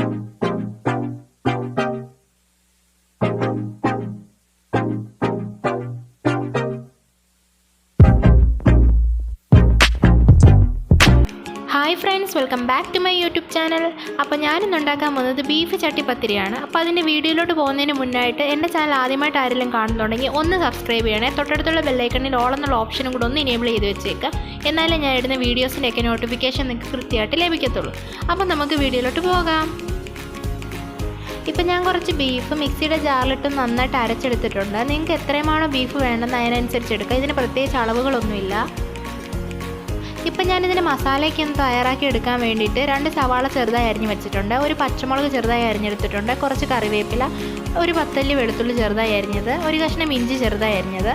Hi friends, welcome back to my YouTube channel. അപ്പോൾ ഞാനിന്ന് ഉണ്ടാക്കാൻ പോകുന്നത് ബീഫ് ചട്ടിപ്പത്തിരിയാണ്. അപ്പോൾ അതിൻ്റെ വീഡിയോയിലോട്ട് പോകുന്നതിന് മുന്നായിട്ട് എൻ്റെ ചാനൽ ആദ്യമായിട്ട് ആരെങ്കിലും കാണുന്നുണ്ടെങ്കിൽ ഒന്ന് സബ്സ്ക്രൈബ് ചെയ്യണേ. തൊട്ടടുത്തുള്ള ബെല്ലൈക്കണിൽ ഓൾ എന്നുള്ള ഓപ്ഷനും കൂടെ ഒന്ന് എനേബിൾ ചെയ്ത് വെച്ചേക്കുക. എന്നാലേ ഞാൻ ഇടുന്ന വീഡിയോസിൻ്റെയൊക്കെ നോട്ടിഫിക്കേഷൻ നിങ്ങൾക്ക് കൃത്യമായിട്ട് ലഭിക്കത്തുള്ളൂ. അപ്പോൾ നമുക്ക് വീഡിയോയിലോട്ട് പോകാം. ഇപ്പം ഞാൻ കുറച്ച് ബീഫ് മിക്സിയുടെ ജാറിലിട്ട് നന്നായിട്ട് അരച്ചെടുത്തിട്ടുണ്ട്. നിങ്ങൾക്ക് എത്രയുമാണോ ബീഫ് വേണ്ടതെന്ന് അതിനനുസരിച്ച് എടുക്കുക. ഇതിന് പ്രത്യേകിച്ച് അളവുകളൊന്നുമില്ല. ഇപ്പം ഞാനിതിന് മസാലയ്ക്ക് ഒന്ന് തയ്യാറാക്കി എടുക്കാൻ വേണ്ടിയിട്ട് 2 സവാള ചെറുതായി അരിഞ്ഞ് വെച്ചിട്ടുണ്ട്, ഒരു പച്ചമുളക് ചെറുതായി അരിഞ്ഞെടുത്തിട്ടുണ്ട്, കുറച്ച് കറിവേപ്പില, ഒരു 10 അല്ലി വെളുത്തുള്ളി ചെറുതായി അരിഞ്ഞത്, ഒരു കഷ്ണം ഇഞ്ചി ചെറുതായി അരിഞ്ഞത്.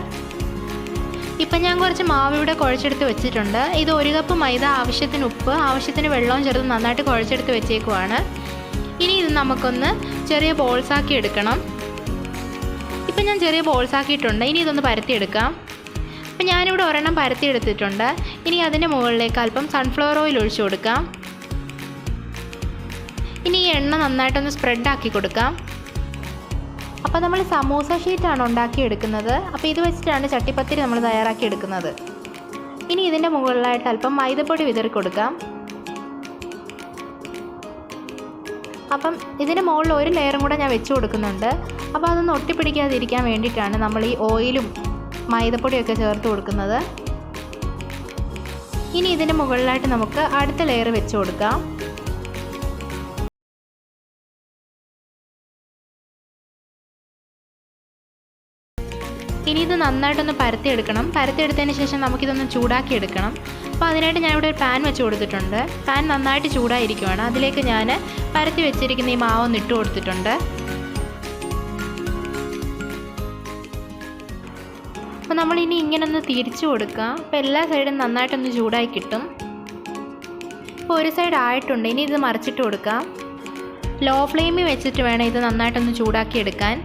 ഇപ്പം ഞാൻ കുറച്ച് മാവ് ഇവിടെ കുഴച്ചെടുത്ത് വെച്ചിട്ടുണ്ട്. ഇത് 1 കപ്പ് മൈദ, ആവശ്യത്തിന് ഉപ്പ്, ആവശ്യത്തിന് വെള്ളവും ചേർത്ത് നന്നായിട്ട് കുഴച്ചെടുത്ത് വെച്ചേക്കുവാണ്. ഇനി ഇത് നമുക്കൊന്ന് ചെറിയ ബോൾസാക്കി എടുക്കണം. ഇപ്പം ഞാൻ ചെറിയ ബോൾസാക്കിയിട്ടുണ്ട്. ഇനി ഇതൊന്ന് പരത്തിയെടുക്കാം. അപ്പം ഞാനിവിടെ ഒരെണ്ണം പരത്തി എടുത്തിട്ടുണ്ട്. ഇനി അതിൻ്റെ മുകളിലേക്ക് അല്പം സൺഫ്ലവർ ഓയിൽ ഒഴിച്ചു കൊടുക്കാം. ഇനി ഈ എണ്ണ നന്നായിട്ടൊന്ന് സ്പ്രെഡാക്കി കൊടുക്കാം. അപ്പോൾ നമ്മൾ സമൂസ ഷീറ്റാണ് ഉണ്ടാക്കിയെടുക്കുന്നത്. അപ്പോൾ ഇത് വെച്ചിട്ടാണ് ചട്ടിപ്പത്തിരി നമ്മൾ തയ്യാറാക്കി എടുക്കുന്നത്. ഇനി ഇതിൻ്റെ മുകളിലായിട്ട് അല്പം മൈദപ്പൊടി വിതറി കൊടുക്കാം. അപ്പം ഇതിൻ്റെ മുകളിൽ ഒരു ലെയറും കൂടെ ഞാൻ വെച്ച് കൊടുക്കുന്നുണ്ട്. അപ്പോൾ അതൊന്ന് ഒട്ടിപ്പിടിക്കാതിരിക്കാൻ വേണ്ടിയിട്ടാണ് നമ്മൾ ഈ ഓയിലും മൈദപ്പൊടിയൊക്കെ ചേർത്ത് കൊടുക്കുന്നത്. ഇനി ഇതിൻ്റെ മുകളിലായിട്ട് നമുക്ക് അടുത്ത ലെയർ വെച്ച് കൊടുക്കാം. ഇനി ഇത് നന്നായിട്ടൊന്ന് പരത്തിയെടുക്കണം. പരത്തിയെടുത്തതിന് ശേഷം നമുക്കിതൊന്ന് ചൂടാക്കി എടുക്കണം. അപ്പോൾ അതിനായിട്ട് ഞാനിവിടെ ഒരു പാൻ വെച്ച് കൊടുത്തിട്ടുണ്ട്. പാൻ നന്നായിട്ട് ചൂടായിരിക്കുവാണ്. അതിലേക്ക് ഞാൻ പരത്തി വെച്ചിരിക്കുന്ന ഈ മാവൊന്ന് ഇട്ട് കൊടുത്തിട്ടുണ്ട്. അപ്പോൾ നമ്മളിനി ഇങ്ങനെ ഒന്ന് തിരിച്ചു കൊടുക്കാം. അപ്പോൾ എല്ലാ സൈഡും നന്നായിട്ടൊന്ന് ചൂടായി കിട്ടും. ഇപ്പോൾ ഒരു സൈഡ് ആയിട്ടുണ്ട്. ഇനി ഇത് മറിച്ചിട്ട് കൊടുക്കാം. ലോ ഫ്ലെയിമിൽ വെച്ചിട്ട് വേണം ഇത് നന്നായിട്ടൊന്ന് ചൂടാക്കി എടുക്കാൻ.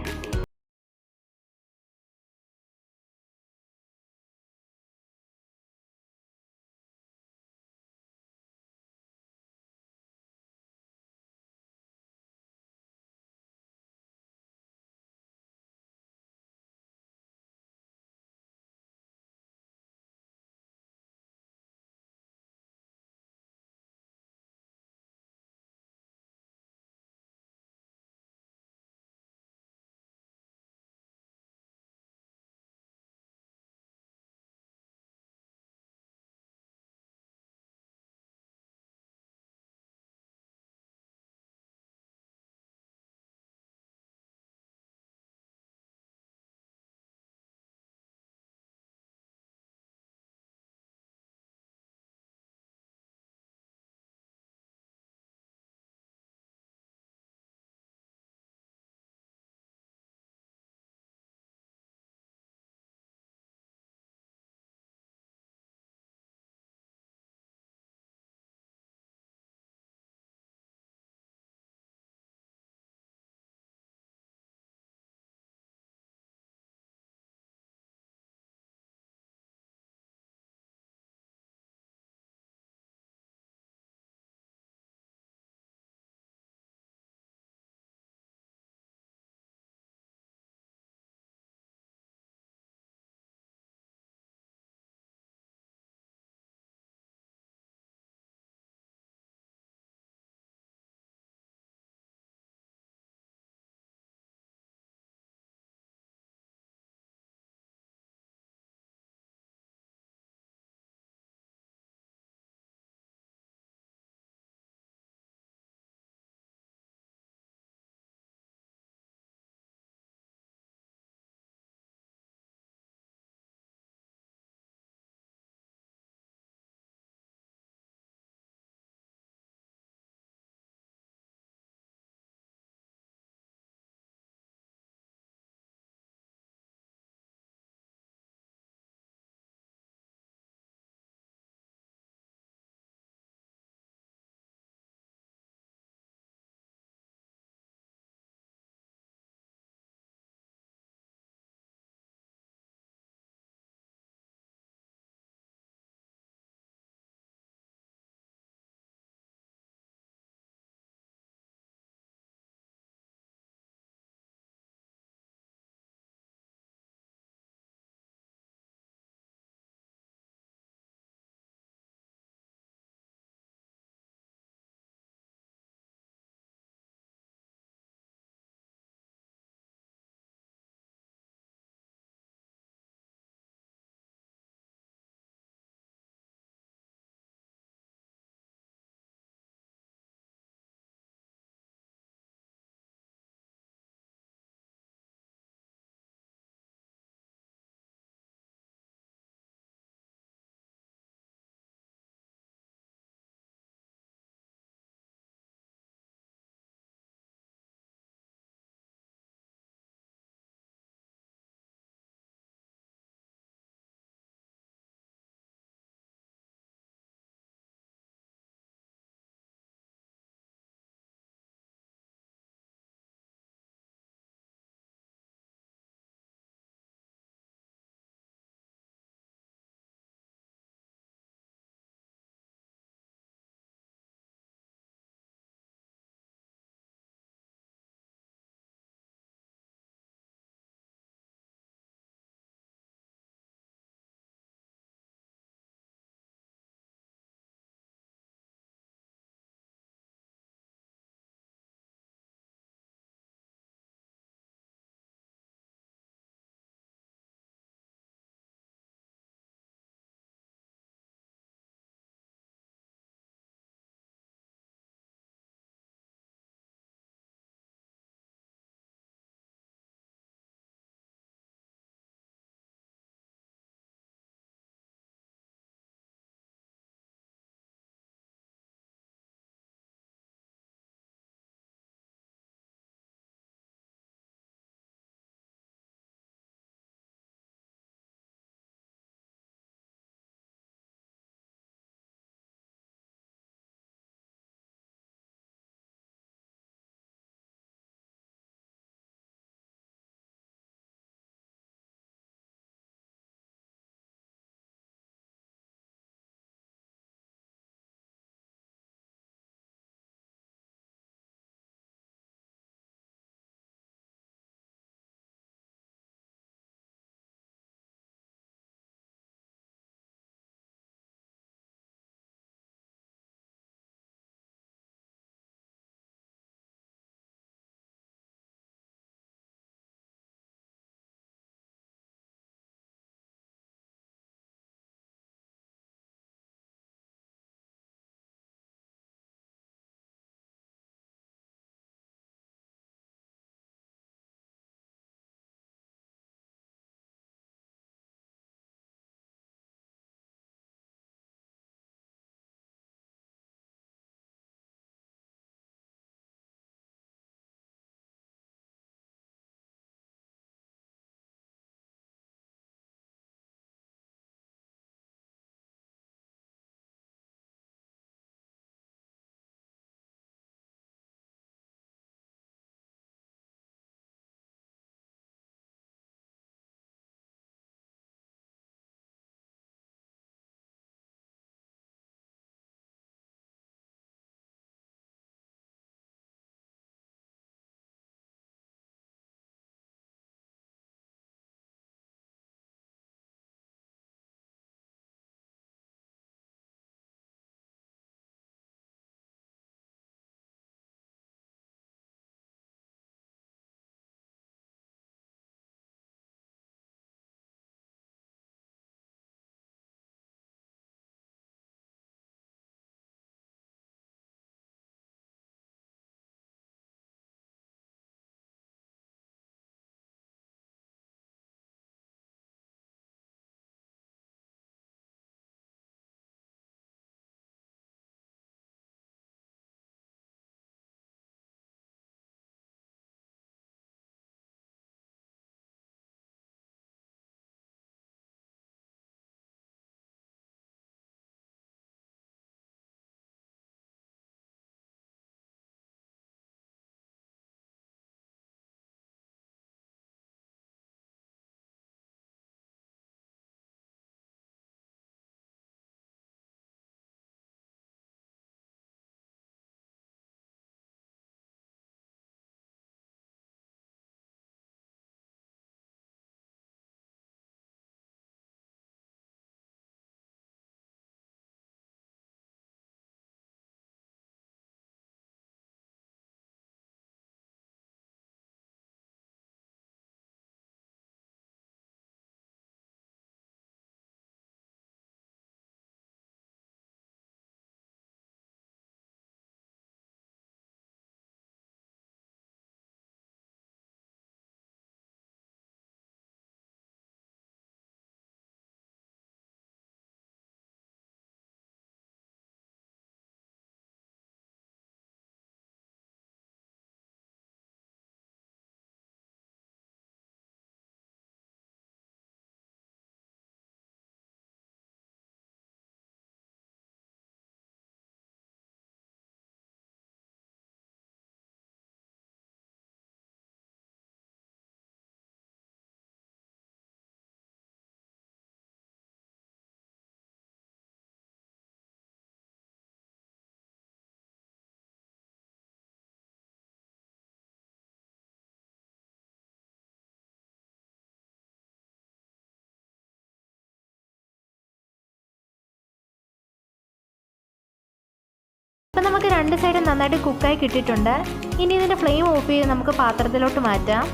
രണ്ട് സൈഡും നന്നായിട്ട് കുക്കായി കിട്ടിയിട്ടുണ്ട്. ഇനി ഇതിൻ്റെ ഫ്ലെയിം ഓഫ് ചെയ്ത് നമുക്ക് പാത്രത്തിലോട്ട് മാറ്റാം.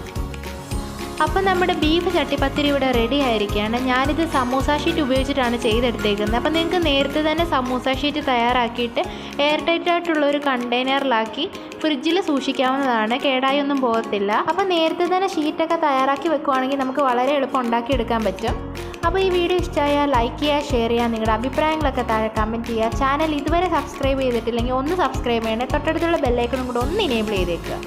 അപ്പം നമ്മുടെ ബീഫ് ചട്ടിപ്പത്തിരി ഇവിടെ റെഡി ആയിരിക്കുകയാണ്. ഞാനിത് സമൂസ ഷീറ്റ് ഉപയോഗിച്ചിട്ടാണ് ചെയ്തെടുത്തേക്കുന്നത്. അപ്പം നിങ്ങൾക്ക് നേരത്തെ തന്നെ സമൂസ ഷീറ്റ് തയ്യാറാക്കിയിട്ട് എയർ ടൈറ്റ് ആയിട്ടുള്ള ഒരു കണ്ടെയ്നറിലാക്കി ഫ്രിഡ്ജിൽ സൂക്ഷിക്കാവുന്നതാണ്. കേടായൊന്നും പോകത്തില്ല. അപ്പം നേരത്തെ തന്നെ ഷീറ്റൊക്കെ തയ്യാറാക്കി വെക്കുവാണെങ്കിൽ നമുക്ക് വളരെ എളുപ്പം ഉണ്ടാക്കിയെടുക്കാൻ പറ്റും. അപ്പോൾ ഈ വീഡിയോ ഇഷ്ടമായാൽ ലൈക്ക് ചെയ്യുക, ഷെയർ ചെയ്യുക, നിങ്ങളുടെ അഭിപ്രായങ്ങളൊക്കെ താഴെ കമൻറ്റ് ചെയ്യുക. ചാനൽ ഇതുവരെ സബ്സ്ക്രൈബ് ചെയ്തിട്ടില്ലെങ്കിൽ ഒന്ന് സബ്സ്ക്രൈബ് ചെയ്യണേ. തൊട്ടടുത്തുള്ള ബെല്ലൈക്കണും കൂടെ ഒന്ന് എനേബിൾ ചെയ്തേക്കുക.